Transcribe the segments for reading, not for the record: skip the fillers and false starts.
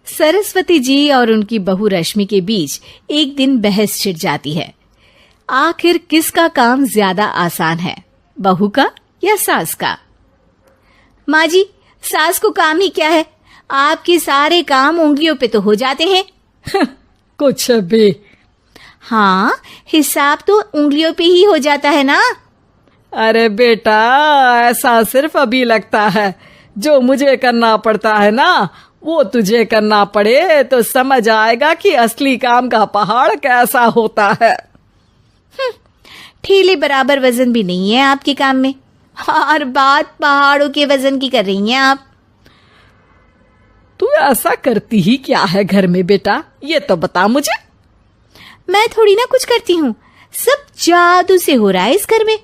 सरस्वती जी और उनकी बहू रश्मि के बीच एक दिन बहस छिड़ जाती है। आखिर किसका काम ज्यादा आसान है, बहू का या सास का? माँ जी, सास को काम ही क्या है, आपके सारे काम उंगलियों पे तो हो जाते हैं। कुछ भी। हाँ, हिसाब तो उंगलियों पे ही हो जाता है ना। अरे बेटा, ऐसा सिर्फ अभी लगता है। जो मुझे करना पड़ता है ना, वो तुझे करना पड़े तो समझ आएगा कि असली काम का पहाड़ कैसा होता है। ठेले बराबर वजन भी नहीं है आपके काम में, और बात पहाड़ों के वजन की कर रही हैं आप। तू ऐसा करती ही क्या है घर में बेटा, ये तो बता मुझे। मैं थोड़ी ना कुछ करती हूँ, सब जादू से हो रहा है इस घर में।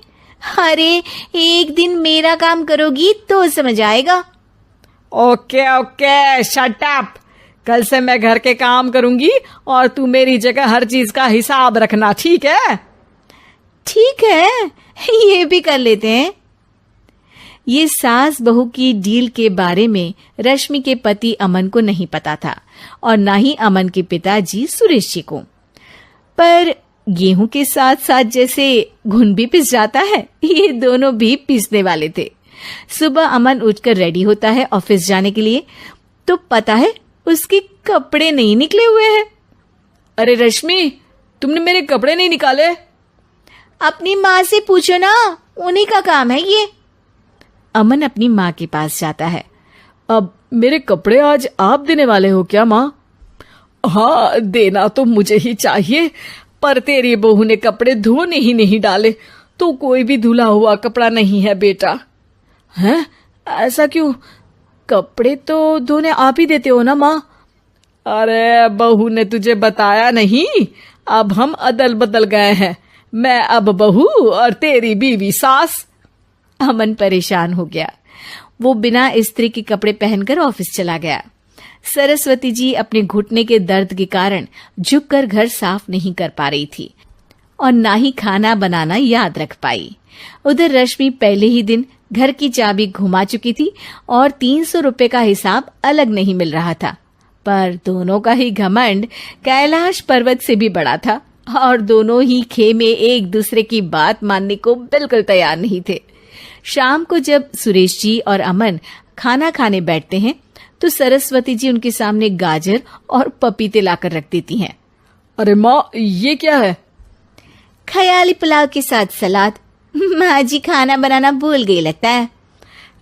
अरे एक दिन मेरा काम करोगी तो समझ आएगा। Okay okay, shut up. कल से मैं घर के काम करूंगी और तू मेरी जगह हर चीज का हिसाब रखना, ठीक है? ठीक है, ये भी कर लेते हैं। ये सास बहू की डील के बारे में रश्मि के पति अमन को नहीं पता था, और ना ही अमन के पिताजी सुरेश जी को। पर गेहूं के साथ साथ जैसे घुन भी पिस जाता है, ये दोनों भी पीसने वाले थे। सुबह अमन उठकर रेडी होता है ऑफिस जाने के लिए, तो पता है उसके कपड़े नहीं निकले हुए हैं। अरे रश्मि, तुमने मेरे कपड़े नहीं निकाले? अपनी माँ से पूछो ना, उन्हीं का काम है ये। अमन अपनी माँ के पास जाता है। अब मेरे कपड़े आज आप देने वाले हो क्या माँ? हाँ, देना तो मुझे ही चाहिए, पर तेरी बहू ने कपड़े धोने ही नहीं डाले, तो कोई भी धुला हुआ कपड़ा नहीं है बेटा। हैं? ऐसा क्यों? कपड़े तो धोने आप ही देते हो ना माँ? अरे बहू ने तुझे बताया नहीं, अब हम अदल बदल गए हैं। मैं अब बहू और तेरी बीवी सास। अमन परेशान हो गया। वो बिना इस्त्री के कपड़े पहनकर ऑफिस चला गया। सरस्वती जी अपने घुटने के दर्द के कारण झुककर घर साफ नहीं कर पा रही थी, और ना ही खाना बनाना याद रख पाई। उधर रश्मि पहले ही दिन घर की चाबी घुमा चुकी थी और 300 रुपए का हिसाब अलग नहीं मिल रहा था। पर दोनों का ही घमंड कैलाश पर्वत से भी बड़ा था, और दोनों ही खेमे एक दूसरे की बात मानने को बिल्कुल तैयार नहीं थे। शाम को जब सुरेश जी और अमन खाना खाने बैठते हैं, तो सरस्वती जी उनके सामने गाजर और पपीते लाकर रख देती हैं। अरे माँ, ये क्या है? ख्याली पुलाव के साथ सलाद। माँ जी खाना बनाना भूल गई लगता है।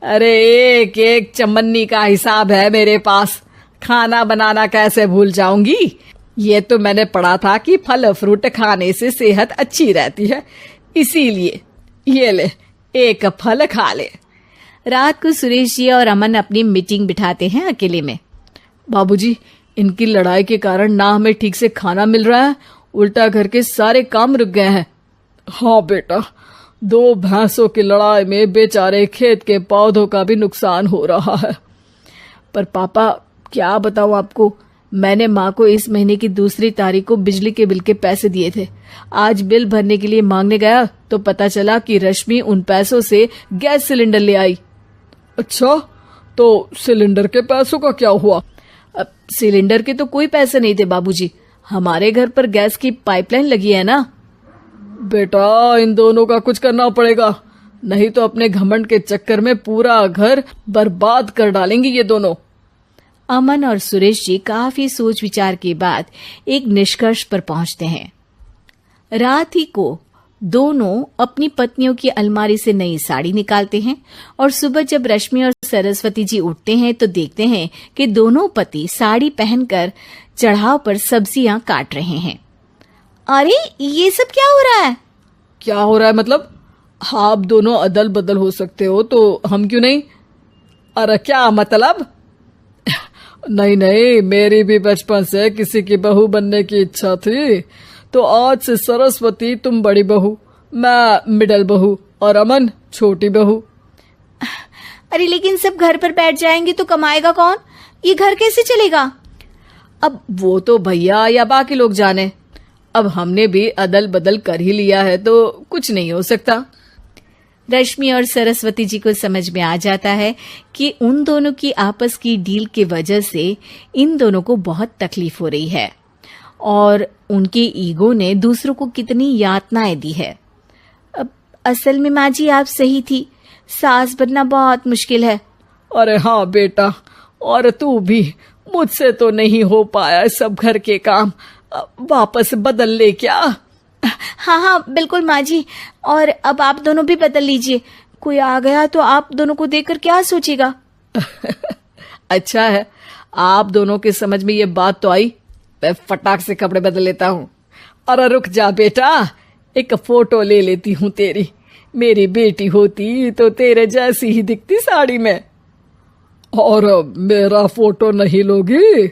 अरे एक एक चमन्नी का हिसाब है मेरे पास, खाना बनाना कैसे भूल जाऊंगी? ये तो मैंने पढ़ा था कि फल फ्रूट खाने से सेहत अच्छी रहती है, इसीलिए ये ले, एक फल खा ले। रात को सुरेश जी और अमन अपनी मीटिंग बिठाते हैं अकेले में। बाबूजी, इनकी लड़ाई के कारण ना हमें ठीक से खाना मिल रहा है, उल्टा घर के सारे काम रुक गए हैं। हाँ बेटा, 2 भैंसों की लड़ाई में बेचारे खेत के पौधों का भी नुकसान हो रहा है। पर पापा, क्या बताऊं आपको, मैंने माँ को इस महीने की 2 तारीख को बिजली के बिल के पैसे दिए थे। आज बिल भरने के लिए मांगने गया तो पता चला कि रश्मि उन पैसों से गैस सिलेंडर ले आई। अच्छा, तो सिलेंडर के पैसों का क्या हुआ? अब सिलेंडर के तो कोई पैसे नहीं थे बाबूजी, हमारे घर पर गैस की पाइपलाइन लगी है ना। बेटा, इन दोनों का कुछ करना पड़ेगा, नहीं तो अपने घमंड के चक्कर में पूरा घर बर्बाद कर डालेंगे ये दोनों। अमन और सुरेश जी काफी सोच विचार के बाद एक निष्कर्ष पर पहुंचते हैं। रात ही को दोनों अपनी पत्नियों की अलमारी से नई साड़ी निकालते हैं, और सुबह जब रश्मि और सरस्वती जी उठते हैं तो देखते हैं कि दोनों पति साड़ी पहनकर चढ़ाव पर सब्जियां काट रहे हैं। अरे ये सब क्या हो रहा है? क्या हो रहा है मतलब? आप दोनों अदल बदल हो सकते हो तो हम क्यों नहीं? अरे क्या मतलब? नहीं नहीं, मेरी भी बचपन से किसी की बहू बनने की इच्छा थी, तो आज से सरस्वती तुम बड़ी बहू, मैं मिडल बहू और अमन छोटी बहू। अरे लेकिन सब घर पर बैठ जाएंगे तो कमाएगा कौन? ये घर कैसे चलेगा? अब वो तो भैया या बाकी लोग जाने, अब हमने भी अदल बदल कर ही लिया है तो कुछ नहीं हो सकता। रश्मि और सरस्वती जी को समझ में आ जाता है कि उन दोनों की आपस की डील की वजह से इन दोनों को बहुत तकलीफ हो रही है और उनके ईगो ने दूसरों को कितनी यातनाएं दी है। अब असल में माँ जी आप सही थी, सास बनना बहुत मुश्किल है। अरे हाँ बेटा, और तू भी, मुझसे तो नहीं हो पाया सब घर के काम, वापस बदल ले क्या? हाँ हाँ बिल्कुल माँ जी, और अब आप दोनों भी बदल लीजिए, कोई आ गया तो आप दोनों को देखकर क्या सोचेगा। अच्छा है, आप दोनों के समझ में ये बात तो आई, मैं फटाक से कपड़े बदल लेता हूँ। अरे रुक जा बेटा, एक फोटो ले लेती हूँ तेरी, मेरी बेटी होती तो तेरे जैसी ही दिखती साड़ी में। और मेरा फोटो नहीं लोगी?